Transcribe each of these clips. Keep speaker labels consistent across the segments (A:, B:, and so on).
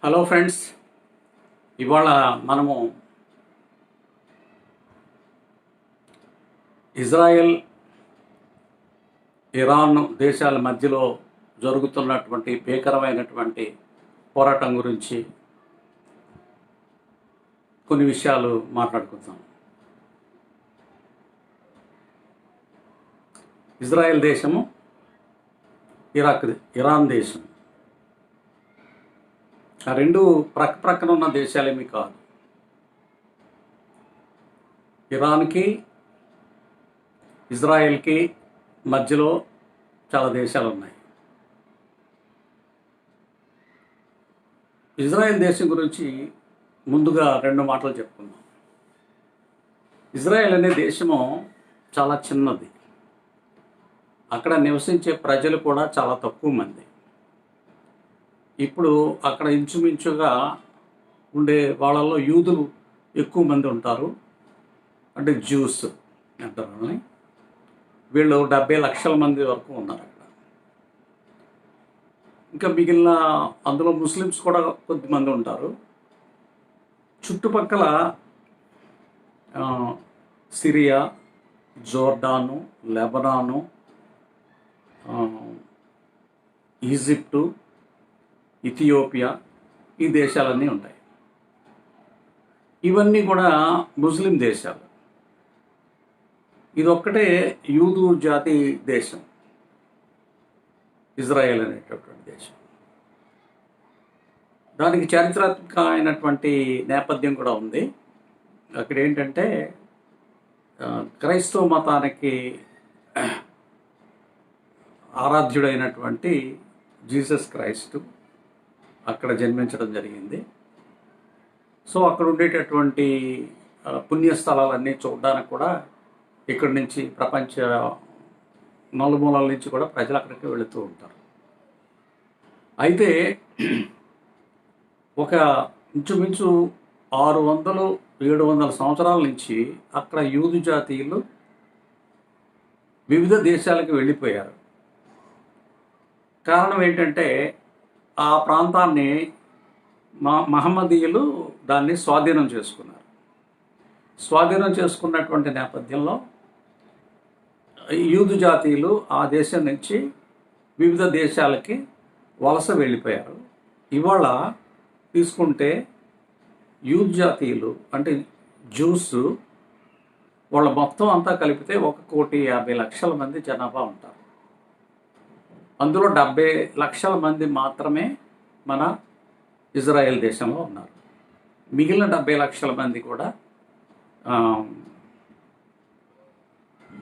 A: Hello friends, ఇవాళ మనము Israel, Iran దేశాల మధ్యలో జరుగుతున్నటువంటి భీకరమైనటువంటి పోరాటం గురించి కొన్ని విషయాలు మాట్లాడుకుందాం. ఇజ్రాయెల్ దేశము, ఇరాన్ దేశం, ఆ రెండు ప్రక్కన ఉన్న దేశాలేమీ కాదు. ఇరాన్కి, ఇజ్రాయెల్కి మధ్యలో చాలా దేశాలు ఉన్నాయి. ఇజ్రాయెల్ దేశం గురించి ముందుగా రెండు మాటలు చెప్పుకుందాం. ఇజ్రాయెల్ అనే దేశము చాలా చిన్నది. అక్కడ నివసించే ప్రజలు కూడా చాలా తక్కువ మంది. ఇప్పుడు అక్కడ ఇంచుమించుగా ఉండే వాళ్ళల్లో యూదులు ఎక్కువ మంది ఉంటారు, అంటే జ్యూస్ అంటారు వాళ్ళని. వీళ్ళు 70 లక్షల మంది వరకు ఉన్నారు అక్కడ. ఇంకా మిగిలిన అందులో ముస్లిమ్స్ కూడా కొద్దిమంది ఉంటారు. చుట్టుపక్కల సిరియా, జోర్డాను, లెబనాను, ఈజిప్టు, ఇథియోపియా, ఈ దేశాలన్నీ ఉంటాయి. ఇవన్నీ కూడా ముస్లిం దేశాలు. ఇదొక్కటే యూదు జాతి దేశం, ఇజ్రాయెల్ అనేటటువంటి దేశం. దానికి చారిత్రాత్మకమైనటువంటి నేపథ్యం కూడా ఉంది. అక్కడ ఏంటంటే క్రైస్తవ మతానికి ఆరాధ్యుడైనటువంటి జీసస్ క్రైస్టు అక్కడ జన్మించడం జరిగింది. సో అక్కడ ఉండేటటువంటి పుణ్యస్థలాలన్నీ చూడడానికి కూడా ఇక్కడి నుంచి ప్రపంచ నలుమూలల నుంచి కూడా ప్రజలు అక్కడికి వెళుతూ ఉంటారు. అయితే ఒక ఇంచుమించు 600-700 సంవత్సరాల నుంచి అక్కడ యూదు జాతీయులు వివిధ దేశాలకు వెళ్ళిపోయారు. కారణం ఏంటంటే ఆ ప్రాంతాన్ని మహమ్మదీయులు దాన్ని స్వాధీనం చేసుకున్నారు. స్వాధీనం చేసుకున్నటువంటి నేపథ్యంలో యూదు జాతీయులు ఆ దేశం నుంచి వివిధ దేశాలకి వలస వెళ్ళిపోయారు. ఇవాళ తీసుకుంటే యూదు జాతీయులు అంటే జ్యూస్ వాళ్ళ మొత్తం అంతా కలిపితే 1,50,00,000 మంది జనాభా ఉంటారు. అందులో 70 లక్షల మంది మాత్రమే మన ఇజ్రాయెల్ దేశంలో ఉన్నారు. మిగిలిన 70 లక్షల మంది కూడా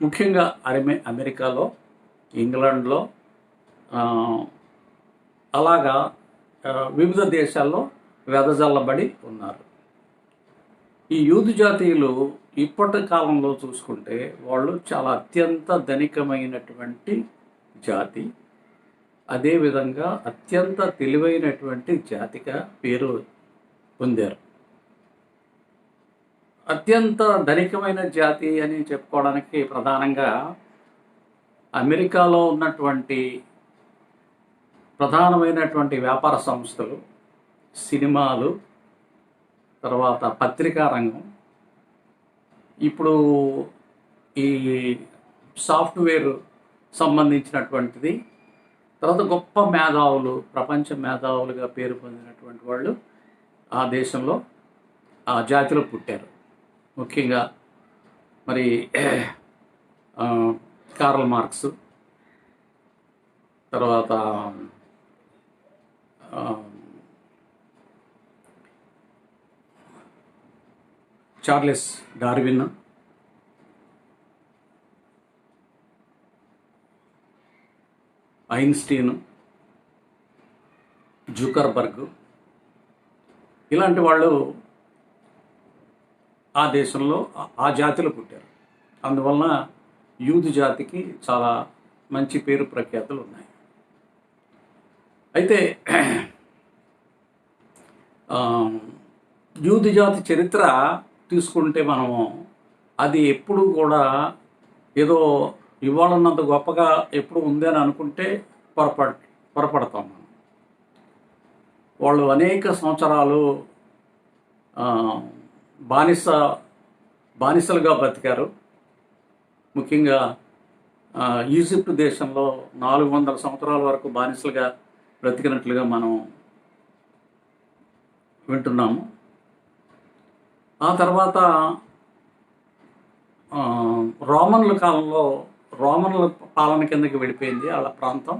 A: ముఖ్యంగా అమెరికాలో, ఇంగ్లాండ్లో, అలాగా వివిధ దేశాల్లో వెదజల్లబడి ఉన్నారు. ఈ యూదు జాతీయులు ఇప్పటి కాలంలో చూసుకుంటే వాళ్ళు చాలా అత్యంత ధనికమైనటువంటి జాతి, అదేవిధంగా అత్యంత తెలివైనటువంటి జాతిగా పేరు పొందారు. అత్యంత ధనికమైన జాతి అని చెప్పుకోవడానికి ప్రధానంగా అమెరికాలో ఉన్నటువంటి ప్రధానమైనటువంటి వ్యాపార సంస్థలు, సినిమాలు, తర్వాత పత్రికా రంగం, ఇప్పుడు ఈ సాఫ్ట్వేర్ సంబంధించినటువంటిది, తర్వాత గొప్ప మేధావులు, ప్రపంచ మేధావులుగా పేరు పొందినటువంటి వాళ్ళు ఆ దేశంలో ఆ జాతిలో పుట్టారు. ముఖ్యంగా మరి కార్ల్ మార్క్స్, తర్వాత చార్లెస్ డార్విన్, ఐన్స్టీన్, జుకర్బర్గ్, ఇలాంటి వాళ్ళు ఆ దేశంలో ఆ జాతిలో పుట్టారు. అందువలన యూదు జాతికి చాలా మంచి పేరు ప్రఖ్యాతులు ఉన్నాయి. అయితే యూదు జాతి చరిత్ర తీసుకుంటే మనము అది ఎప్పుడు కూడా ఏదో ఇవాళన్నంత గొప్పగా ఎప్పుడు ఉంది అని అనుకుంటే పొరపడతాం మనం. వాళ్ళు అనేక సంవత్సరాలు ఆ, బానిసలుగా బతికారు. ముఖ్యంగా ఈజిప్ట్ దేశంలో 400 సంవత్సరాల వరకు బానిసలుగా బ్రతికినట్లుగా మనం వింటున్నాము. ఆ తర్వాత రోమన్ల కాలంలో రోమన్ల పాలన కిందకి వెళ్ళిపోయింది వాళ్ళ ప్రాంతం.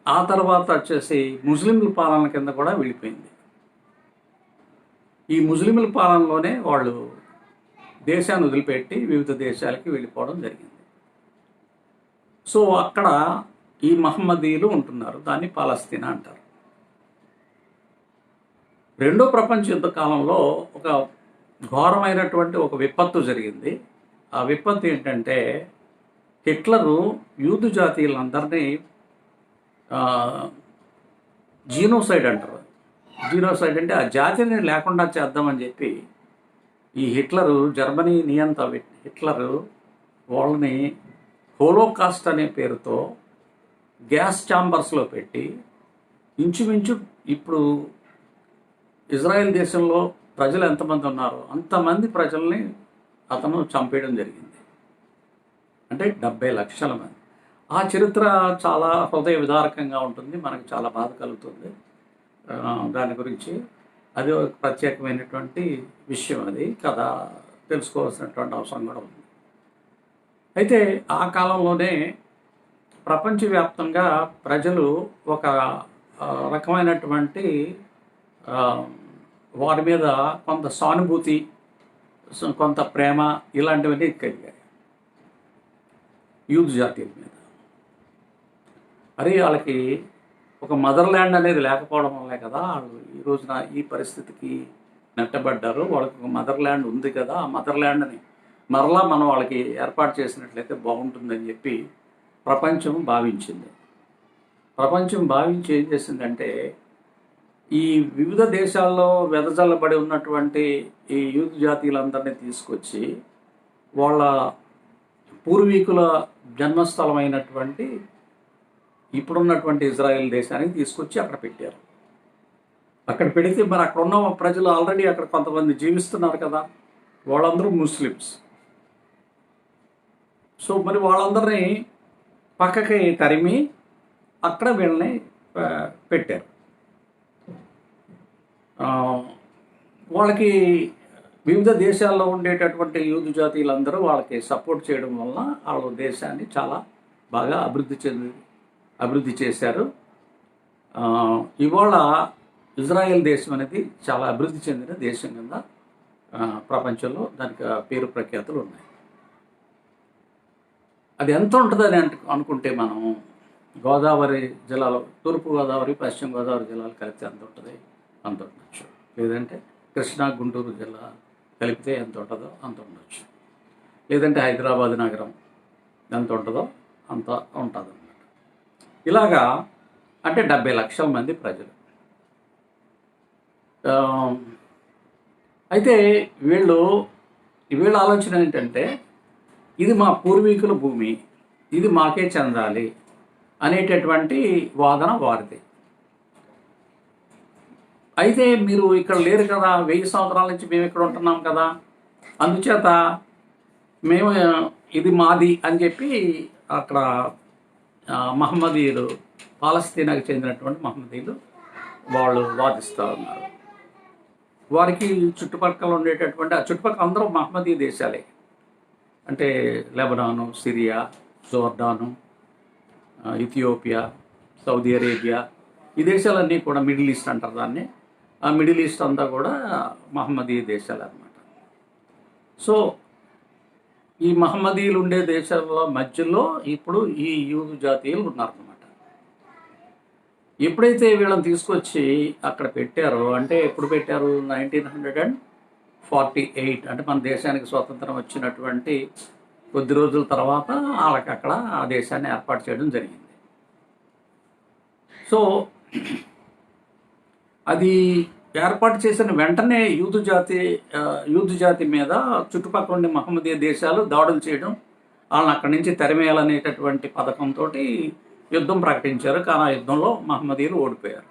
A: ఆ తర్వాత వచ్చేసి ముస్లింల పాలన కింద కూడా వెళ్ళిపోయింది. ఈ ముస్లింల పాలనలోనే వాళ్ళు దేశాన్ని వదిలిపెట్టి వివిధ దేశాలకి వెళ్ళిపోవడం జరిగింది. సో అక్కడ ఈ మహమ్మదీయులు ఉంటున్నారు. దాన్ని పాలస్తీనా అంటారు. రెండో ప్రపంచ యుద్ధ కాలంలో ఒక ఘోరమైనటువంటి ఒక విపత్తు జరిగింది. ఆ విపత్తు ఏంటంటే హిట్లరు యూదు జాతీయులందరినీ జీనోసైడ్ అంటారు. జీనోసైడ్ అంటే ఆ జాతిని లేకుండా చేద్దామని చెప్పి ఈ జర్మనీ నియంత హిట్లరు వాళ్ళని హోలోకాస్ట్ అనే పేరుతో గ్యాస్ ఛాంబర్స్లో పెట్టి ఇంచుమించు ఇప్పుడు ఇజ్రాయెల్ దేశంలో ప్రజలు ఎంతమంది ఉన్నారో అంతమంది ప్రజల్ని అతను చంపేయడం జరిగింది. అంటే 70 లక్షల మంది. ఆ చరిత్ర చాలా హృదయ విదారకంగా ఉంటుంది. మనకు చాలా బాధ కలుగుతుంది దాని గురించి. అది ఒక ప్రత్యేకమైనటువంటి విషయం. అది కథ తెలుసుకోవాల్సినటువంటి అవసరం కూడా ఉంది. అయితే ఆ కాలంలోనే ప్రపంచవ్యాప్తంగా ప్రజలు ఒక రకమైనటువంటి వారి మీద కొంత సానుభూతి, కొంత ప్రేమ ఇలాంటివన్నీ కలిగాయి యూదు జాతీయుల మీద. అరే వాళ్ళకి ఒక మదర్ ల్యాండ్ అనేది లేకపోవడం వల్లే కదా వాళ్ళు ఈ రోజున ఈ పరిస్థితికి నెట్టబడ్డారు. వాళ్ళకి ఒక మదర్ ల్యాండ్ ఉంది కదా, ఆ మదర్ ల్యాండ్ని మరలా మనం వాళ్ళకి ఏర్పాటు చేసినట్లయితే బాగుంటుందని చెప్పి ప్రపంచం భావించింది. ప్రపంచం భావించి ఏం చేసిందంటే ఈ వివిధ దేశాల్లో వెదజల్లబడి ఉన్నటువంటి ఈ యూదు జాతీయులందరినీ తీసుకొచ్చి వాళ్ళ పూర్వీకుల జన్మస్థలమైనటువంటి ఇప్పుడున్నటువంటి ఇజ్రాయెల్ దేశానికి తీసుకొచ్చి అక్కడ పెట్టారు. అక్కడ పెడితే మరి అక్కడ ఉన్న ప్రజలు ఆల్రెడీ అక్కడ కొంతమంది జీవిస్తున్నారు కదా, వాళ్ళందరూ ముస్లిమ్స్. సో మరి వాళ్ళందరినీ పక్కకి తరిమి అక్కడ వీళ్ళని పెట్టారు. వాళ్ళకి వివిధ దేశాల్లో ఉండేటటువంటి యూదు జాతీయులందరూ వాళ్ళకి సపోర్ట్ చేయడం వలన వాళ్ళ దేశాన్ని చాలా బాగా అభివృద్ధి చేశారు. ఇవాళ ఇజ్రాయెల్ దేశం అనేది చాలా అభివృద్ధి చెందిన దేశం కింద ప్రపంచంలో దానికి పేరు ప్రఖ్యాతులు ఉన్నాయి. అది ఎంత ఉంటుందని అనుకుంటే మనం గోదావరి జిల్లాలో తూర్పు గోదావరి పశ్చిమ గోదావరి జిల్లాలు కలిపితే ఎంత ఉంటుంది అంత ఉండొచ్చు. లేదంటే కృష్ణా గుంటూరు జిల్లా కలిపితే ఎంత ఉంటుందో అంత ఉండొచ్చు. లేదంటే హైదరాబాద్ నగరం ఎంత ఉంటుందో అంత ఉంటుంది అన్నమాట. ఇలాగా అంటే 70 లక్షల మంది ప్రజలు. అయితే వీళ్ళ ఆలోచన ఏంటంటే ఇది మా పూర్వీకుల భూమి, ఇది మాకే చెందాలి అనేటటువంటి వాదన వారిది. అయితే మీరు ఇక్కడ లేరు కదా, 1000 సంవత్సరాల నుంచి మేము ఇక్కడ ఉంటున్నాం కదా, అందుచేత మేము ఇది మాది అని చెప్పి అక్కడ మహమ్మదీయులు, పాలస్తీనాకు చెందినటువంటి మహమ్మదీయులు వాళ్ళు వాదిస్తూ ఉన్నారు. వారికి చుట్టుపక్కల ఉండేటటువంటి ఆ చుట్టుపక్కల అందరూ మహమ్మదీయ దేశాలే. అంటే లెబనాను, సిరియా, జోర్డాను, ఇథియోపియా, సౌదీ అరేబియా, ఈ దేశాలన్నీ కూడా మిడిల్ ఈస్ట్ అంటారు దాన్ని. ఆ మిడిల్ ఈస్ట్ అంతా కూడా మహమ్మదీయ దేశాలు అన్నమాట. సో ఈ మహమ్మదీయులు ఉండే దేశాల మధ్యలో ఇప్పుడు ఈ యూదు జాతీయులు ఉన్నారన్నమాట. ఎప్పుడైతే వీళ్ళని తీసుకొచ్చి అక్కడ పెట్టారో, అంటే ఎప్పుడు పెట్టారు, 1948 అంటే మన దేశానికి స్వాతంత్రం వచ్చినటువంటి కొద్ది రోజుల తర్వాత వాళ్ళకి అక్కడ ఆ దేశాన్ని ఏర్పాటు చేయడం జరిగింది. సో అది ఏర్పాటు చేసిన వెంటనే యూదు జాతి మీద చుట్టుపక్కల ఉండే మహమ్మదీయ దేశాలు దాడులు చేయడం, వాళ్ళని అక్కడి నుంచి తరిమేయాలనేటటువంటి పథకంతో యుద్ధం ప్రకటించారు. కానీ ఆ యుద్ధంలో మహమ్మదీయులు ఓడిపోయారు.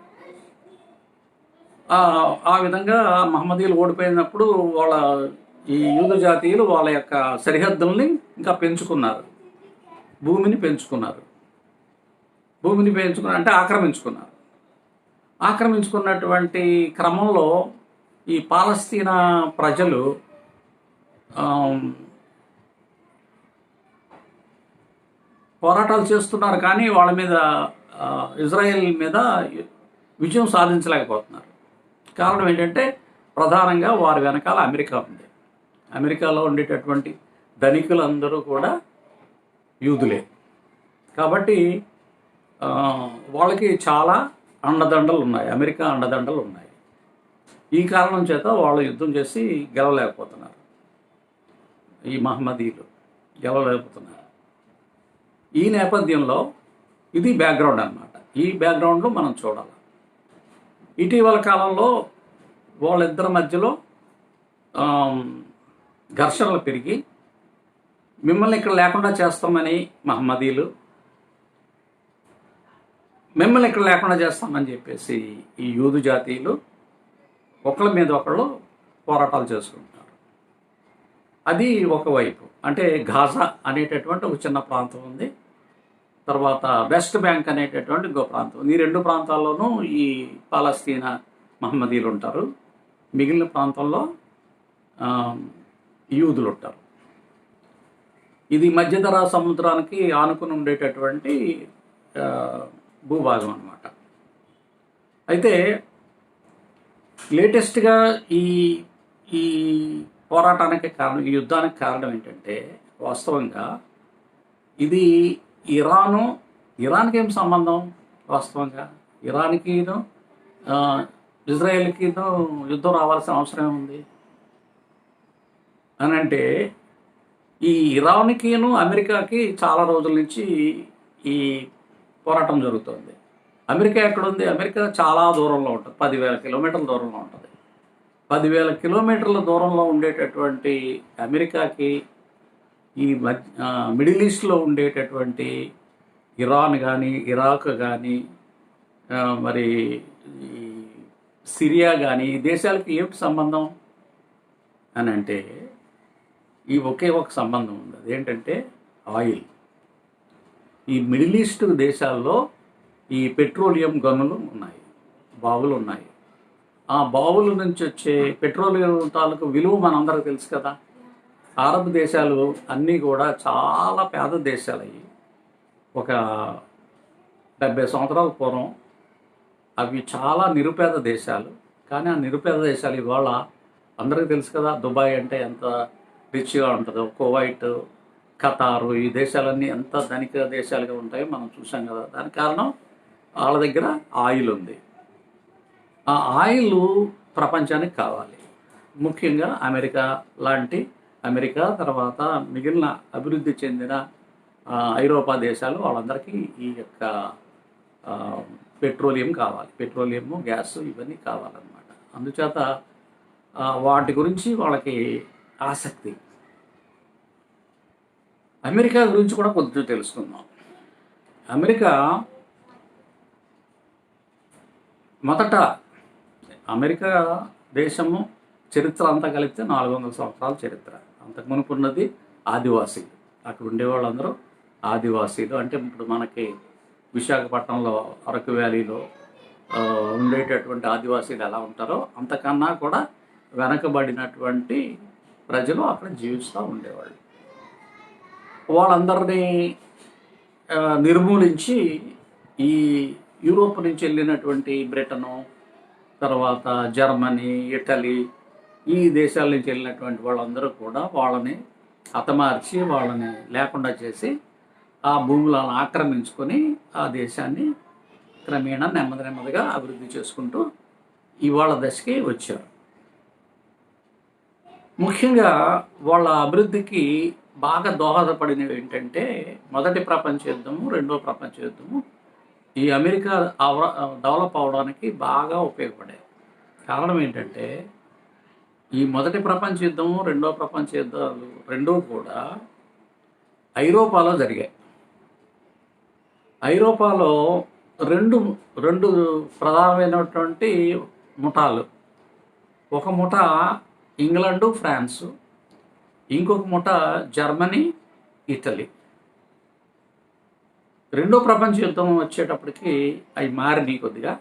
A: ఆ విధంగా మహమ్మదీయులు ఓడిపోయినప్పుడు వాళ్ళ ఈ యూదు జాతీయులు వాళ్ళ యొక్క సరిహద్దుల్ని ఇంకా పెంచుకున్నారు, భూమిని పెంచుకున్నారు. భూమిని పెంచుకున్నారు అంటే ఆక్రమించుకున్నారు. ఆక్రమించుకున్నటువంటి క్రమంలో ఈ పాలస్తీనా ప్రజలు పోరాటాలు చేస్తున్నారు, కానీ వాళ్ళ మీద ఇజ్రాయెల్ మీద విజయం సాధించలేకపోతున్నారు. కారణం ఏంటంటే ప్రధానంగా వారి వెనకాల అమెరికా ఉంది. అమెరికాలో ఉండేటటువంటి ధనికులందరూ కూడా యూదులే. కాబట్టి వాళ్ళకి చాలా అండదండలు ఉన్నాయి, అమెరికా అండదండలు ఉన్నాయి. ఈ కారణం చేత వాళ్ళు యుద్ధం చేసి గెలవలేకపోతున్నారు, ఈ మహమ్మదీయులు గెలవలేకపోతున్నారు. ఈ నేపథ్యంలో ఇది బ్యాక్గ్రౌండ్ అన్నమాట. ఈ బ్యాక్గ్రౌండ్లో మనం చూడాలి. ఇటీవల కాలంలో వాళ్ళిద్దరి మధ్యలో ఘర్షణలు పెరిగి మిమ్మల్ని ఇక్కడ లేకుండా చేస్తామని మహమ్మదీయులు, మిమ్మల్ని ఇక్కడ లేకుండా చేస్తామని చెప్పేసి ఈ యూదు జాతీయులు ఒకళ్ళ మీద ఒకళ్ళు పోరాటాలు చేసుకుంటున్నారు. అది ఒకవైపు. అంటే గాజా అనేటటువంటి ఒక చిన్న ప్రాంతం ఉంది, తర్వాత వెస్ట్ బ్యాంక్ అనేటటువంటి ఇంకో ప్రాంతం. ఈ రెండు ప్రాంతాల్లోనూ ఈ పాలస్తీనా మహమ్మదీయులు ఉంటారు, మిగిలిన ప్రాంతంలో యూదులు ఉంటారు. ఇది మధ్యధరా సముద్రానికి ఆనుకుని ఉండేటటువంటి భూభాగం అన్నమాట. అయితే లేటెస్ట్గా ఈ ఈ పోరాటానికి కారణం, ఈ యుద్ధానికి కారణం ఏంటంటే వాస్తవంగా ఇది ఇరాన్కి ఏం సంబంధం? వాస్తవంగా ఇరాన్కి ఇజ్రాయెల్కి యుద్ధం రావాల్సిన అవసరం ఉంది అని అంటే, ఈ ఇరాన్కిను అమెరికాకి చాలా రోజుల నుంచి ఈ పోరాటం జరుగుతుంది. అమెరికా ఎక్కడుంది? అమెరికా చాలా దూరంలో ఉంటుంది, 10,000 కిలోమీటర్ల దూరంలో ఉంటుంది. 10,000 కిలోమీటర్ల దూరంలో ఉండేటటువంటి అమెరికాకి ఈ మిడిల్ ఈస్ట్లో ఉండేటటువంటి ఇరాన్ కానీ, ఇరాక్ కానీ, మరి ఈ సిరియా కానీ, ఈ దేశాలకి ఏమిటి సంబంధం అని అంటే ఈ ఒకే ఒక సంబంధం ఉంది. అదేంటంటే ఆయిల్. ఈ మిడిల్ ఈస్ట్ దేశాల్లో ఈ పెట్రోలియం గనులు ఉన్నాయి, బావులు ఉన్నాయి. ఆ బావుల నుంచి వచ్చే పెట్రోలియం తాలూకు విలువ మనందరికీ తెలుసు కదా. అరబ్ దేశాలు అన్నీ కూడా చాలా పేద దేశాలు అయ్యి ఒక 70 సంవత్సరాల పూర్వం అవి చాలా నిరుపేద దేశాలు. కానీ ఆ నిరుపేద దేశాలు ఇవాళ అందరికీ తెలుసు కదా, దుబాయ్ అంటే ఎంత రిచ్గా ఉంటుందో, కువైట్, ఖతారు, ఈ దేశాలన్నీ ఎంత ధనిక దేశాలుగా ఉంటాయో మనం చూసాం కదా. దానికి కారణం వాళ్ళ దగ్గర ఆయిల్ ఉంది. ఆ ఆయిల్ ప్రపంచానికి కావాలి. ముఖ్యంగా అమెరికా తర్వాత మిగిలిన అభివృద్ధి చెందిన ఐరోపా దేశాలు వాళ్ళందరికీ ఈ యొక్క పెట్రోలియం కావాలి, పెట్రోలియము, గ్యాస్ ఇవన్నీ కావాలన్నమాట. అందుచేత వాటి గురించి వాళ్ళకి ఆసక్తి. అమెరికా గురించి కూడా కొంచెం తెలుసుకుందాం. అమెరికా దేశము చరిత్ర అంతా కలిపితే 400 సంవత్సరాల చరిత్ర. అంతకు మునుపు ఉన్నది ఆదివాసీలు. అక్కడ ఉండేవాళ్ళందరూ ఆదివాసీలు. అంటే ఇప్పుడు మనకి విశాఖపట్నంలో అరకు వ్యాలీలో ఉండేటటువంటి ఆదివాసీలు ఎలా ఉంటారో అంతకన్నా కూడా వెనకబడినటువంటి ప్రజలు అక్కడ జీవిస్తూ ఉండేవాళ్ళు. వాళ్ళందరినీ నిర్మూలించి ఈ యూరోప్ నుంచి వెళ్ళినటువంటి బ్రిటను, తర్వాత జర్మనీ, ఇటలీ, ఈ దేశాల నుంచి వెళ్ళినటువంటి వాళ్ళందరూ కూడా వాళ్ళని హతమార్చి వాళ్ళని లేకుండా చేసి ఆ భూములను ఆక్రమించుకొని ఆ దేశాన్ని క్రమేణా నెమ్మదిగా అభివృద్ధి చేసుకుంటూ ఇవాళ దశకి వచ్చారు. ముఖ్యంగా వాళ్ళ అభివృద్ధికి బాగా దోహదపడినవి ఏంటంటే మొదటి ప్రపంచ యుద్ధము, రెండో ప్రపంచ యుద్ధము ఈ అమెరికా డెవలప్ అవడానికి బాగా ఉపయోగపడాయి. కారణం ఏంటంటే ఈ మొదటి ప్రపంచ యుద్ధము, రెండో ప్రపంచ యుద్ధాలు రెండూ కూడా ఐరోపాలో జరిగాయి. ఐరోపాలో రెండు ప్రధానమైనటువంటి ముఠాలు. ఒక ముఠ ఇంగ్లాండు, ఫ్రాన్సు, ఇంకొక ముఠ జర్మనీ, ఇటలీ. రెండో ప్రపంచ యుద్ధం వచ్చేటప్పటికి అవి మారినాయి కొద్దిగా.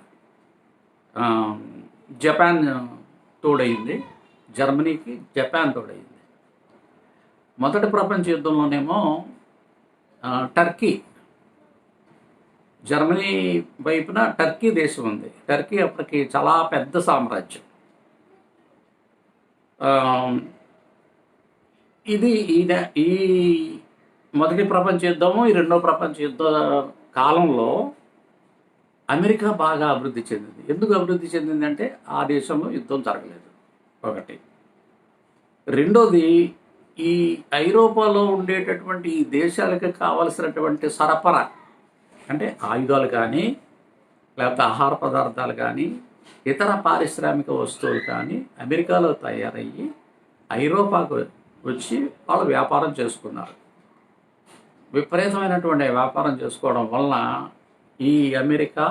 A: జపాన్ తోడయింది, జర్మనీకి జపాన్ తోడయింది. మొదటి ప్రపంచ యుద్ధంలోనేమో టర్కీ, జర్మనీ వైపున టర్కీ దేశం ఉంది. టర్కీ అప్పటికి చాలా పెద్ద సామ్రాజ్యం. ఇది ఈ మొదటి ప్రపంచ యుద్ధము, ఈ రెండో ప్రపంచ యుద్ధ కాలంలో అమెరికా బాగా అభివృద్ధి చెందింది. ఎందుకు అభివృద్ధి చెందిందంటే ఆ దేశంలో యుద్ధం జరగలేదు, ఒకటి. రెండోది, ఈ ఐరోపాలో ఉండేటటువంటి ఈ దేశాలకు కావలసినటువంటి సరఫరా, అంటే ఆయుధాలు కానీ, లేకపోతే ఆహార పదార్థాలు కానీ, ఇతర పారిశ్రామిక వస్తువులు కానీ అమెరికాలో తయారయ్యి ఐరోపాకు వచ్చి వాళ్ళు వ్యాపారం చేసుకున్నారు. విపరీతమైనటువంటి వ్యాపారం చేసుకోవడం వలన ఈ అమెరికా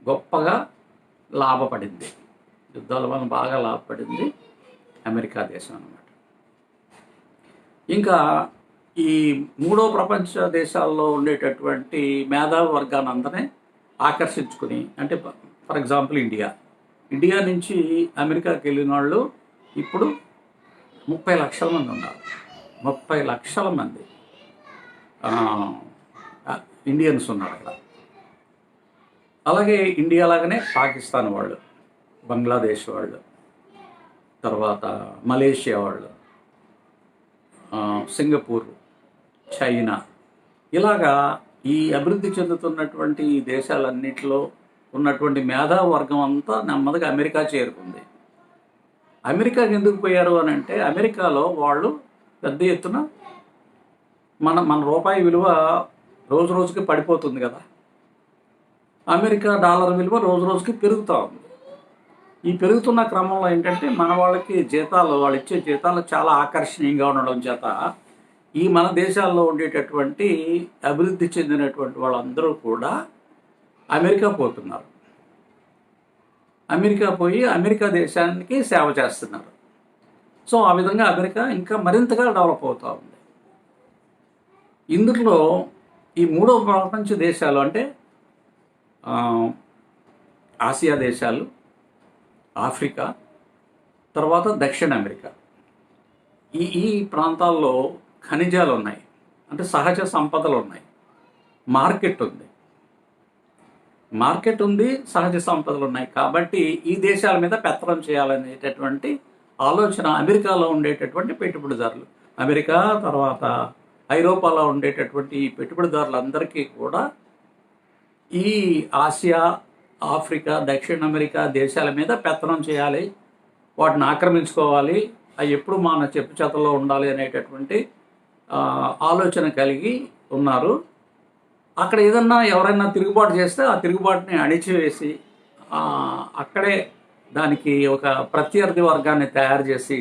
A: గొప్పగా లాభపడింది. యుద్ధాల వలన బాగా లాభపడింది అమెరికా దేశం అన్నమాట. ఇంకా ఈ మూడో ప్రపంచ దేశాల్లో ఉండేటటువంటి మేధావి వర్గాన్ని అందరినీ ఆకర్షించుకుని, అంటే ఫర్ ఎగ్జాంపుల్ ఇండియా నుంచి అమెరికాకి వెళ్ళిన వాళ్ళు ఇప్పుడు 30 లక్షల మంది ఉన్నారు. 30 లక్షల మంది ఇండియన్స్ ఉన్నారు అక్కడ. అలాగే ఇండియా లాగానే పాకిస్తాన్ వాళ్ళు, బంగ్లాదేశ్ వాళ్ళు, తర్వాత మలేషియా వాళ్ళు, సింగపూర్, చైనా, ఇలాగా ఈ అభివృద్ధి చెందుతున్నటువంటి ఈ దేశాలన్నింటిలో ఉన్నటువంటి మేధావి వర్గం అంతా నెమ్మదిగా అమెరికా చేరుకుంది. అమెరికాకి ఎందుకు పోయారు అని అంటే, అమెరికాలో వాళ్ళు పెద్ద ఎత్తున మన రూపాయి విలువ రోజు రోజుకి పడిపోతుంది కదా. అమెరికా డాలర్ విలువ రోజు రోజుకి పెరుగుతూ ఉంది. ఈ పెరుగుతున్న క్రమంలో ఏంటంటే మన వాళ్ళకి వాళ్ళు ఇచ్చే జీతాలు చాలా ఆకర్షణీయంగా ఉండడం చేత ఈ మన దేశాల్లో ఉండేటటువంటి అభివృద్ధి చెందినటువంటి వాళ్ళందరూ కూడా అమెరికా పోతున్నారు. అమెరికా పోయి అమెరికా దేశానికి సేవ చేస్తున్నారు. సో ఆ విధంగా అమెరికా ఇంకా మరింతగా డెవలప్ అవుతూ ఉంది. ఇందులో ఈ మూడో ప్రపంచ దేశాలు అంటే ఆసియా దేశాలు, ఆఫ్రికా, తర్వాత దక్షిణ అమెరికా, ఈ ప్రాంతాల్లో ఖనిజాలు ఉన్నాయి, అంటే సహజ సంపదలు ఉన్నాయి, మార్కెట్ ఉంది, సహజ సంపదలు ఉన్నాయి. కాబట్టి ఈ దేశాల మీద పెత్తనం చేయాలనేటటువంటి ఆలోచన అమెరికాలో ఉండేటటువంటి పెట్టుబడిదారులు, అమెరికా తర్వాత ఐరోపాలో ఉండేటటువంటి ఈ పెట్టుబడిదారులందరికీ కూడా ఈ ఆసియా, ఆఫ్రికా, దక్షిణ అమెరికా దేశాల మీద పెత్తనం చేయాలి, వాటిని ఆక్రమించుకోవాలి, అవి ఎప్పుడు మన చెప్పు చేతల్లో ఉండాలి అనేటటువంటి ఆలోచన కలిగి ఉన్నారు. అక్కడ ఏదన్నా ఎవరైనా తిరుగుబాటు చేస్తే ఆ తిరుగుబాటుని అణిచివేసి అక్కడే దానికి ఒక ప్రత్యర్థి వర్గాన్ని తయారు చేసి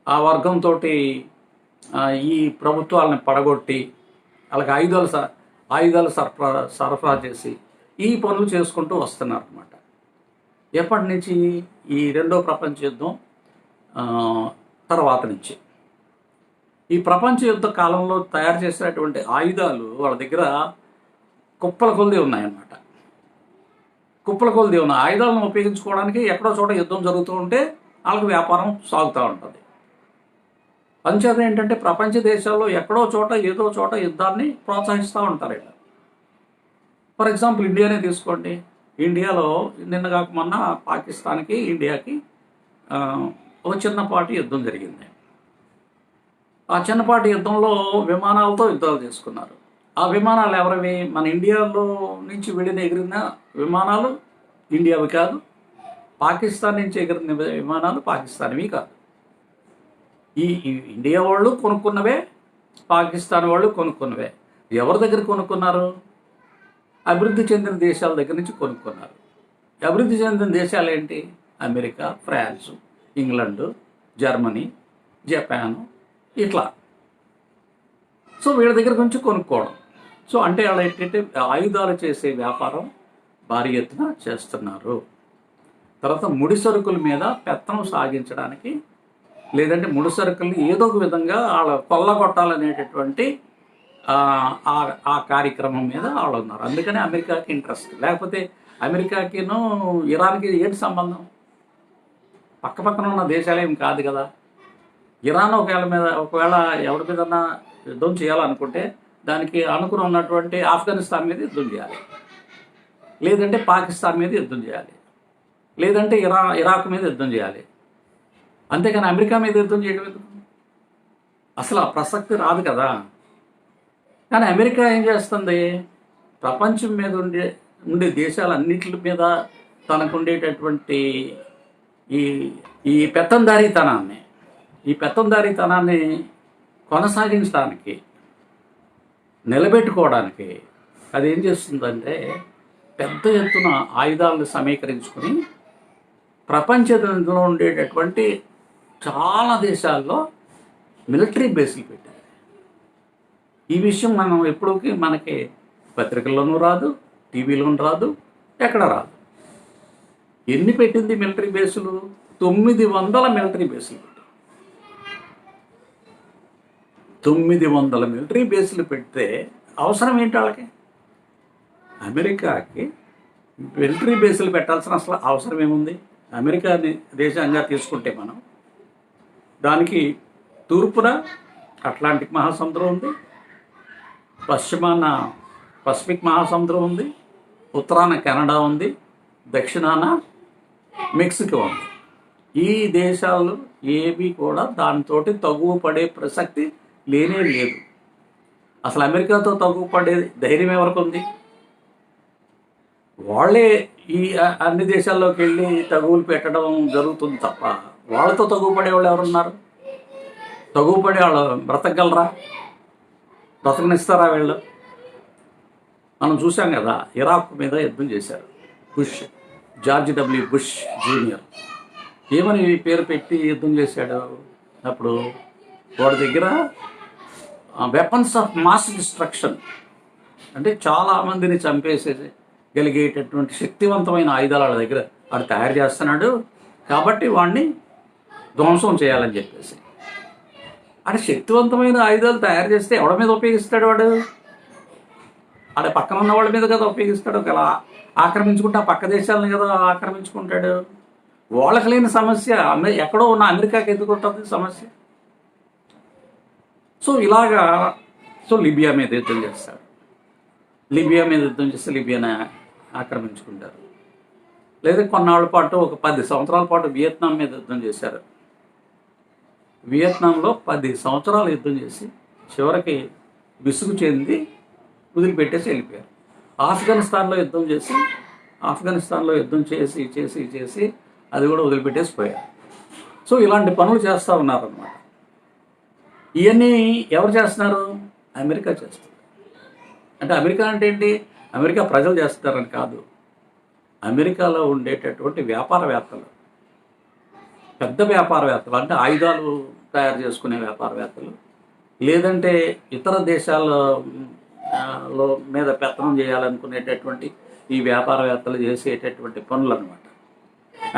A: ఆ వర్గంతో ఈ ప్రభుత్వాలను పడగొట్టి అలాగే ఆయుధాలు సరఫరా చేసి ఈ పనులు చేసుకుంటూ వస్తున్నారు అన్నమాట. ఎప్పటి నుంచి? ఈ రెండో ప్రపంచ యుద్ధం తర్వాత నుంచి. ఈ ప్రపంచ యుద్ధ కాలంలో తయారు చేసినటువంటి ఆయుధాలు వాళ్ళ దగ్గర కుప్పల కొలది ఉన్నాయన్నమాట. కుప్పల కొలది ఉన్న ఆయుధాలను ఉపయోగించుకోవడానికి ఎక్కడో చోట యుద్ధం జరుగుతూ ఉంటే వాళ్ళకి వ్యాపారం సాగుతూ ఉంటుంది. అంచేత ఏంటంటే ప్రపంచ దేశాల్లో ఎక్కడో చోట ఏదో చోట యుద్ధాన్ని ప్రోత్సహిస్తూ ఉంటారు ఇలా. ఫర్ ఎగ్జాంపుల్ ఇండియానే తీసుకోండి. ఇండియాలో నిన్న కాక మొన్న పాకిస్తాన్కి ఇండియాకి ఒక చిన్నపాటి యుద్ధం జరిగింది. ఆ చిన్నపాటి యుద్ధంలో విమానాలతో యుద్ధాలు చేసుకున్నారు. ఆ విమానాలు ఎవరివి? మన ఇండియాలో నుంచి ఎగిరిన విమానాలు ఇండియావి కాదు, పాకిస్తాన్ నుంచి ఎగిరిన విమానాలు పాకిస్తాన్వి కాదు. ఈ ఇండియా వాళ్ళు కొనుక్కున్నవే, పాకిస్తాన్ వాళ్ళు కొనుక్కున్నవే. ఎవరి దగ్గర కొనుక్కున్నారు? అభివృద్ధి చెందిన దేశాల దగ్గర నుంచి కొనుక్కున్నారు. అభివృద్ధి చెందిన దేశాలు ఏంటి? America, France, England, Germany, Japan, ఇట్లా. సో వీళ్ళ దగ్గర నుంచి కొనుక్కోవడం. సో అంటే వాళ్ళు ఏంటంటే ఆయుధాలు చేసే వ్యాపారం భారీ ఎత్తున చేస్తున్నారు. తర్వాత ముడి సరుకుల మీద పెత్తనం సాగించడానికి, లేదంటే ముడి సరుకుల్ని ఏదో ఒక విధంగా వాళ్ళ కొల్లగొట్టాలనేటటువంటి ఆ కార్యక్రమం మీద వాళ్ళు ఉన్నారు. అందుకని అమెరికాకి ఇంట్రెస్ట్. లేకపోతే అమెరికాకిను ఇరాన్కి ఏంటి సంబంధం? పక్క పక్కన ఉన్న దేశాలేం కాదు కదా. ఇరాన్ ఒకవేళ ఎవరి మీదన్నా యుద్ధం చేయాలనుకుంటే దానికి అనుకుని ఉన్నటువంటి ఆఫ్ఘనిస్తాన్ మీద యుద్ధం చేయాలి, లేదంటే పాకిస్తాన్ మీద యుద్ధం చేయాలి, లేదంటే ఇరాక్ మీద యుద్ధం చేయాలి. అంతేకాని అమెరికా మీద యుద్ధం చేయడం ఎందుకు? అసలు ఆ ప్రసక్తి రాదు కదా. కానీ అమెరికా ఏం చేస్తుంది? ప్రపంచం మీద ఉండే దేశాలన్నిటి మీద తనకు ఉండేటటువంటి ఈ పెత్తందారీతనాన్ని కొనసాగించడానికి, నిలబెట్టుకోవడానికి అది ఏం చేస్తుందంటే పెద్ద ఎత్తున ఆయుధాలను సమీకరించుకుని ప్రపంచంలో ఉండేటటువంటి చాలా దేశాల్లో మిలిటరీ బేస్లు పెట్టింది. ఈ విషయం మనకి పత్రికల్లోనూ రాదు, టీవీలోనూ రాదు, ఎక్కడ రాదు. ఎన్ని పెట్టింది మిలిటరీ బేసులు? 900 మిలిటరీ బేసులు పెట్టింది. 900 మిలిటరీ బేసులు పెడితే అవసరం ఏంటి వాళ్ళకి? అమెరికాకి మిలిటరీ బేసులు పెట్టాల్సిన అసలు అవసరం ఏముంది? అమెరికాని దేశంగా తీసుకుంటే మనం దానికి తూర్పున అట్లాంటిక్ మహాసముద్రం ఉంది, పశ్చిమాన పసిఫిక్ మహాసముద్రం ఉంది, ఉత్తరాన కెనడా ఉంది, దక్షిణాన మెక్సికో ఉంది. ఈ దేశాలు ఏవి కూడా దానితో తగువ పడే ప్రసక్తి లేనే లేదు. అసలు అమెరికాతో తగువ పడే ధైర్యం ఎవరికి ఉంది? వాళ్ళే ఈ అన్ని దేశాల్లోకి వెళ్ళి తగువులు పెట్టడం జరుగుతుంది తప్ప వాళ్ళతో తగువ పడే వాళ్ళు ఎవరున్నారు? తగువ పడే వాళ్ళు బ్రతకగలరా? బ్రతకనిస్తారా వీళ్ళు? మనం చూసాం కదా, ఇరాక్ మీద యుద్ధం చేశారు జార్జ్ డబ్ల్యూ బుష్ జూనియర్. ఏమని పేరు పెట్టి యుద్ధం చేశాడు? అప్పుడు వాడి దగ్గర వెపన్స్ ఆఫ్ మాస్ డిస్ట్రక్షన్, అంటే చాలామందిని చంపేసేగలిగేటటువంటి శక్తివంతమైన ఆయుధాలు వాళ్ళ దగ్గర వాడు తయారు చేస్తున్నాడు. కాబట్టి వాడిని ధ్వంసం చేయాలని చెప్పేసి, అంటే శక్తివంతమైన ఆయుధాలు తయారు చేస్తే ఎవడి మీద ఉపయోగిస్తాడు వాడు? ఆడ పక్కన ఉన్న వాళ్ళ మీద కదా ఉపయోగిస్తాడు. ఒకవేళ ఆక్రమించుకుంటే ఆ పక్క దేశాలను కదా ఆక్రమించుకుంటాడు. వాళ్ళకి లేని సమస్య ఎక్కడో ఉన్న అమెరికాకి ఎందుకు ఉంటుంది సమస్య? సో లిబియా మీద యుద్ధం చేస్తాడు. లిబియా మీద యుద్ధం చేస్తే లిబియాని ఆక్రమించుకుంటారు. లేదా కొన్నాళ్ళ పాటు ఒక 10 సంవత్సరాల పాటు వియత్నాం మీద యుద్ధం చేశారు. వియత్నాంలో 10 సంవత్సరాలు యుద్ధం చేసి చివరికి విసుగు చెంది వదిలిపెట్టేసి వెళ్ళిపోయారు. ఆఫ్ఘనిస్తాన్లో యుద్ధం చేసి చేసి చేసి అది కూడా వదిలిపెట్టేసి పోయారు. సో ఇలాంటి పనులు చేస్తూ ఉన్నారన్నమాట. ఇవన్నీ ఎవరు చేస్తున్నారు? అమెరికా చేస్తుంది. అంటే అమెరికా అంటే ఏంటి? అమెరికా ప్రజలు చేస్తారని కాదు. అమెరికాలో ఉండేటటువంటి వ్యాపారవేత్తలు, పెద్ద వ్యాపారవేత్తలు, అంటే ఆయుధాలు తయారు చేసుకునే వ్యాపారవేత్తలు, లేదంటే ఇతర దేశాల్లో మీద పెత్తనం చేయాలనుకునేటటువంటి ఈ వ్యాపారవేత్తలు చేసేటటువంటి పనులు అన్నమాట.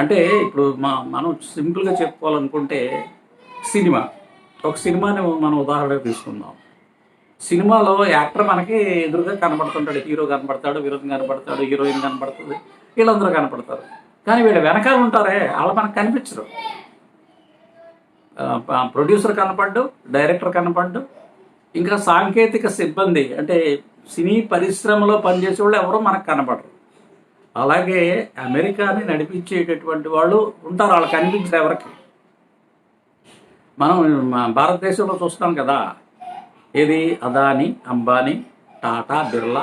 A: అంటే ఇప్పుడు మనం సింపుల్గా చెప్పుకోవాలనుకుంటే ఒక సినిమాని మనం ఉదాహరణగా తీసుకుందాం. సినిమాలో యాక్టర్ మనకి ఎదురుగా కనబడుతుంటాడు. హీరో కనబడతాడు, విలన్ కనబడతాడు, హీరోయిన్ కనబడుతుంది, వీళ్ళందరూ కనపడతారు. కానీ వీళ్ళు వెనకాల ఉంటారే వాళ్ళు మనకు కనిపించరు. ప్రొడ్యూసర్ కనపడ్డు, డైరెక్టర్ కనపడ్డు, ఇంకా సాంకేతిక సిబ్బంది అంటే సినీ పరిశ్రమలో పనిచేసే వాళ్ళు ఎవరో మనకు కనపడరు. అలాగే అమెరికాని నడిపించేటటువంటి వాళ్ళు ఉంటారు, వాళ్ళకి కనిపించరు ఎవరికి. మనం భారతదేశంలో చూస్తాం కదా, ఏది అదానీ, అంబానీ, టాటా, బిర్లా,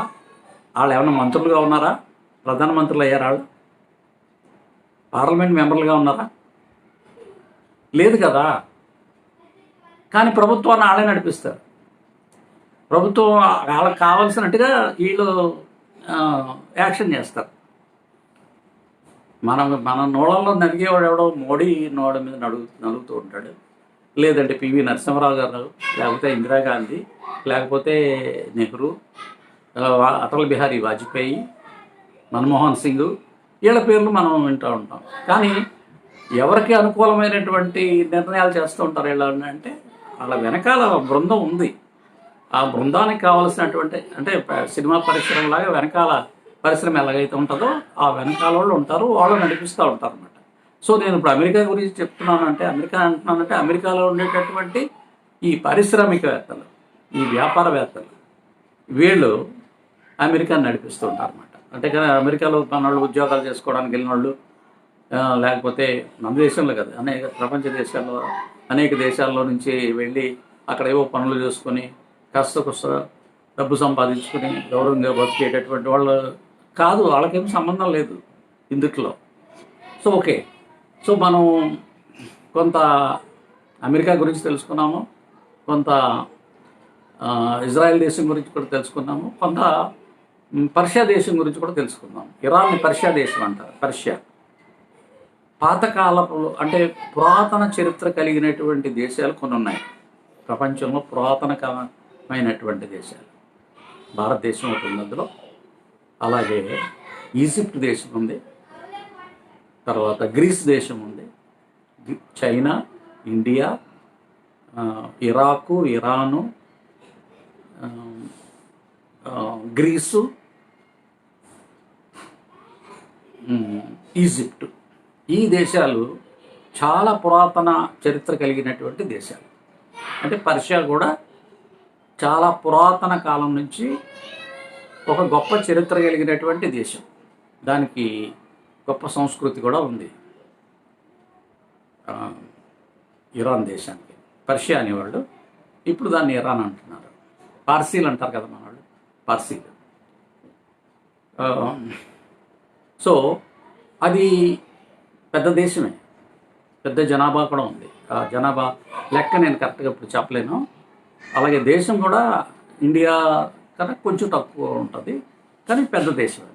A: వాళ్ళు ఏమైనా మంత్రులుగా ఉన్నారా? ప్రధానమంత్రులు అయ్యారా? వాళ్ళు పార్లమెంట్ మెంబర్లుగా ఉన్నారా? లేదు కదా. కానీ ప్రభుత్వాన్ని వాళ్ళే నడిపిస్తారు. ప్రభుత్వం వాళ్ళకి కావాల్సినట్టుగా వీళ్ళు యాక్షన్ చేస్తారు. మన నోళ్ళల్లో నడిగేవాడు ఎవడో మోడీ నోడ మీద నడుగుతూ ఉంటాడు, లేదంటే పివి నరసింహరావు గారు, లేకపోతే ఇందిరాగాంధీ, లేకపోతే నెహ్రూ, అటల్ బిహారీ వాజ్పేయి, మన్మోహన్ సింగ్, వీళ్ళ పేర్లు మనం వింటూ ఉంటాం. కానీ ఎవరికి అనుకూలమైనటువంటి నిర్ణయాలు చేస్తూ ఉంటారు వీళ్ళు అంటే వాళ్ళ వెనకాల బృందం ఉంది. ఆ బృందానికి కావాల్సినటువంటి అంటే సినిమా పరిశ్రమ లాగా వెనకాల పరిశ్రమ ఎలాగైతే ఉంటుందో ఆ వెనకాల వాళ్ళు ఉంటారు, వాళ్ళు నడిపిస్తూ ఉంటారు అన్నమాట. సో నేను ఇప్పుడు అమెరికా గురించి చెప్తున్నానంటే అమెరికాలో ఉండేటటువంటి ఈ పారిశ్రామికవేత్తలు, ఈ వ్యాపారవేత్తలు వీళ్ళు అమెరికాని నడిపిస్తూ ఉంటారు అన్నమాట. అంటే కానీ అమెరికాలో మన వాళ్ళు ఉద్యోగాలు చేసుకోవడానికి వెళ్ళిన వాళ్ళు, లేకపోతే మన దేశంలో కదా అనేక ప్రపంచ దేశాల్లో అనేక దేశాల్లో నుంచి వెళ్ళి అక్కడ ఏవో పనులు చేసుకొని కాస్త డబ్బు సంపాదించుకుని గౌరవంగా బతికేటటువంటి వాళ్ళు కాదు, వాళ్ళకేం సంబంధం లేదు ఇందుట్లో. సో ఓకే, సో మనం కొంత అమెరికా గురించి తెలుసుకున్నాము, కొంత ఇజ్రాయెల్ దేశం గురించి కూడా తెలుసుకున్నాము, కొంత పర్షియా దేశం గురించి కూడా తెలుసుకున్నాము. ఇరాన్ని పర్షియా దేశం అంటారు. పర్షియా పాతకాలపు అంటే పురాతన చరిత్ర కలిగినటువంటి దేశాలు కొన్ని ఉన్నాయి ప్రపంచంలో. పురాతనమైనటువంటి దేశాలు భారతదేశం ఒకటి ఉంది అందులో, అలాగే ఈజిప్ట్ దేశం ఉంది, తర్వాత గ్రీస్ దేశం ఉంది, China, India, Iraq, Iran, Greece, Egypt. ఈ దేశాలు చాలా పురాతన చరిత్ర కలిగినటువంటి దేశాలు. అంటే పర్షియా కూడా చాలా పురాతన కాలం నుంచి ఒక గొప్ప చరిత్ర కలిగినటువంటి దేశం, దానికి గొప్ప సంస్కృతి కూడా ఉంది. ఇరాన్ దేశానికి పర్షియా అనేవాళ్ళు, ఇప్పుడు దాన్ని ఇరాన్ అంటున్నారు. పార్సీలు అంటారు కదా మన వాళ్ళు, పార్సీలు. సో అది పెద్ద దేశమే, పెద్ద జనాభా కూడా ఉంది. ఆ జనాభా లెక్క నేను కరెక్ట్గా ఇప్పుడు చెప్పలేను. అలాగే దేశం కూడా ఇండియా కన్నా కొంచెం తక్కువ ఉంటుంది, కానీ పెద్ద దేశం.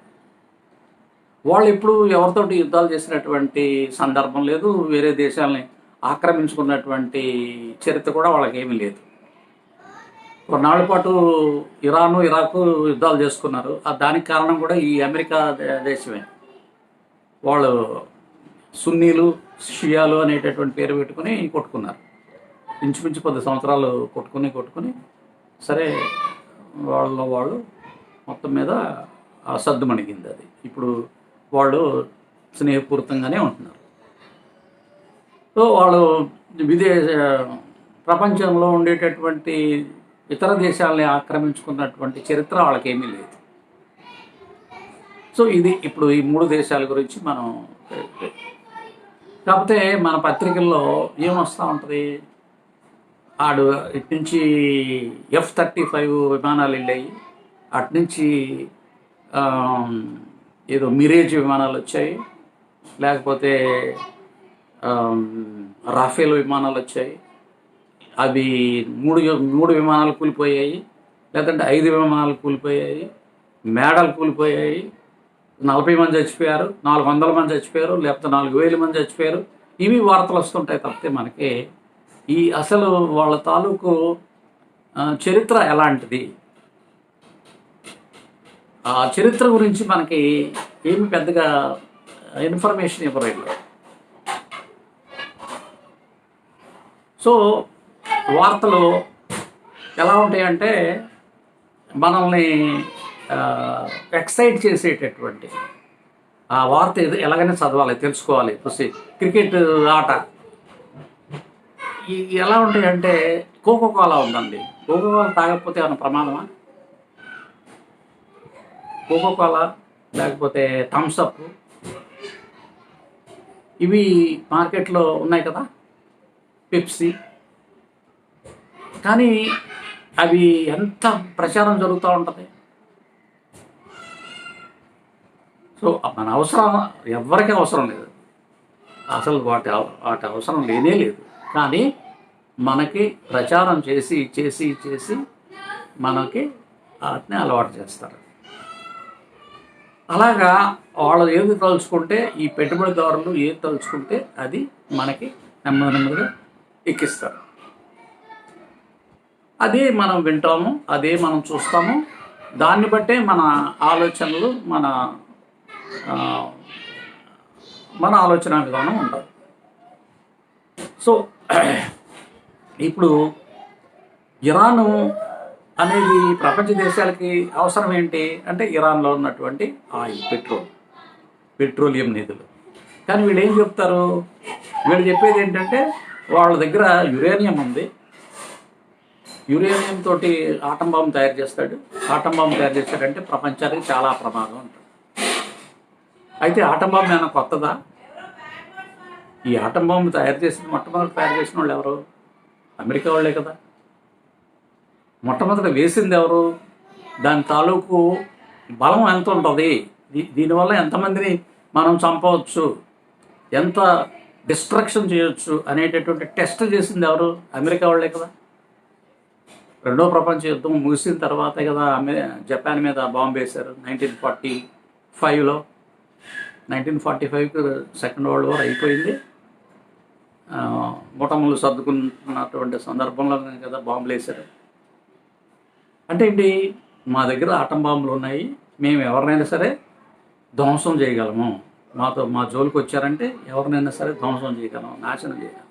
A: వాళ్ళు ఇప్పుడు ఎవరితోటి యుద్ధాలు చేసినటువంటి సందర్భం లేదు, వేరే దేశాలని ఆక్రమించుకున్నటువంటి చరిత్ర కూడా వాళ్ళకి ఏమీ లేదు. కొన్నాళ్ళ పాటు ఇరాను, ఇరాకు యుద్ధాలు చేసుకున్నారు. దానికి కారణం కూడా ఈ అమెరికా దేశమే. వాళ్ళు సున్నీలు, షియాలు అనేటటువంటి పేరు పెట్టుకుని కొట్టుకున్నారు. ఇంచుమించు 10 సంవత్సరాలు కొట్టుకుని సరే వాళ్ళు మొత్తం మీద సద్దుమణిగింది అది. ఇప్పుడు వాళ్ళు స్నేహపూరితంగానే ఉంటున్నారు. సో వాళ్ళు ప్రపంచంలో ఉండేటటువంటి ఇతర దేశాలని ఆక్రమించుకున్నటువంటి చరిత్ర వాళ్ళకేమీ లేదు. సో ఇది ఇప్పుడు ఈ 3 దేశాల గురించి మనం. కాకపోతే మన పత్రికల్లో ఏమొస్తూ ఉంటుంది, ఆడు ఇటు నుంచి F-35 విమానాలు వెళ్ళాయి, అటు నుంచి ఏదో మిరేజ్ విమానాలు వచ్చాయి, లేకపోతే రాఫేల్ విమానాలు వచ్చాయి, అవి 3 విమానాలు కూలిపోయాయి, లేదంటే 5 విమానాలు కూలిపోయాయి, మేడలు కూలిపోయాయి, 40 మంది చచ్చిపోయారు, 400 మంది చచ్చిపోయారు, లేకపోతే 4000 మంది చచ్చిపోయారు. ఇవి వార్తలు వస్తుంటాయి తప్పితే మనకి ఈ అసలు వాళ్ళ తాలూకు చరిత్ర ఎలాంటిది, ఆ చరిత్ర గురించి మనకి ఏమి పెద్దగా ఇన్ఫర్మేషన్ ఇవ్వలేదు. సో వార్తలు ఎలా ఉంటాయంటే మనల్ని ఎక్సైట్ చేసేటటువంటి ఆ వార్త ఎలాగైనా చదవాలి, తెలుసుకోవాలి. క్రికెట్ ఆట ఎలా ఉంటాయంటే కోకోకోలా ఉందండి, కోకోకోలా తాగకపోతే ఏమైనా ప్రమాదమా? కోకోకోలా లేకపోతే థమ్సప్ ఇవి మార్కెట్లో ఉన్నాయి కదా, పెప్సీ. కానీ అవి ఎంత ప్రచారం జరుగుతూ ఉంటుంది. సో మన అవసరం ఎవరికి అవసరం లేదు, అసలు వాటి అవసరం లేనే లేదు. కానీ మనకి ప్రచారం చేసి చేసి చేసి మనకి వాటిని అలవాటు చేస్తారు. అలాగా వాళ్ళు ఏది తలుచుకుంటే, ఈ పెట్టుబడిదారులు ఏది తలుచుకుంటే అది మనకి నెమ్మదిగా ఎక్కిస్తారు. అదే మనం వింటాము, అదే మనం చూస్తాము. దాన్ని బట్టే మన ఆలోచనలు, మన మన ఆలోచన విధానం ఉండదు. సో ఇప్పుడు ఇరాను అనేది ప్రపంచ దేశాలకి అవసరం ఏంటి అంటే ఇరాన్లో ఉన్నటువంటి ఆయిల్, పెట్రోలియం నిధులు. కానీ వీళ్ళు ఏం చెప్తారు, వీళ్ళు చెప్పేది ఏంటంటే వాళ్ళ దగ్గర యురేనియం ఉంది, యురేనియం తోటి ఆటం బాంబు తయారు చేస్తాడు, ఆటం బాంబు తయారు చేస్తాడంటే ప్రపంచానికి చాలా ప్రమాదం ఉంటుంది. అయితే ఆటం బాంబు ఏమైనా కొత్తదా? ఈ ఆటం బాంబు మొట్టమొదటి తయారు చేసిన వాళ్ళు ఎవరు? అమెరికా వాళ్ళే కదా. మొట్టమొదటి వేసింది ఎవరు? దాని తాలూకు బలం ఎంత ఉంటుంది, దీనివల్ల ఎంతమందిని మనం చంపవచ్చు, ఎంత డిస్ట్రక్షన్ చేయొచ్చు అనేటటువంటి టెస్ట్ చేసింది ఎవరు? అమెరికా వాళ్ళే కదా. రెండో ప్రపంచ యుద్ధం ముగిసిన తర్వాతే కదా జపాన్ మీద బాంబు వేశారు 1945లో. 1945కి సెకండ్ వరల్డ్ వార్ అయిపోయింది. ముఠములు సర్దుకున్నటువంటి సందర్భంలో కదా బాంబులు వేశారు. అంటే ఏంటి, మా దగ్గర ఆటం బాంబులు ఉన్నాయి, మేము ఎవరినైనా సరే ధ్వంసం చేయగలము, మా జోలికి వచ్చారంటే ఎవరినైనా సరే ధ్వంసం చేయగలము, నాశనం చేయగలం.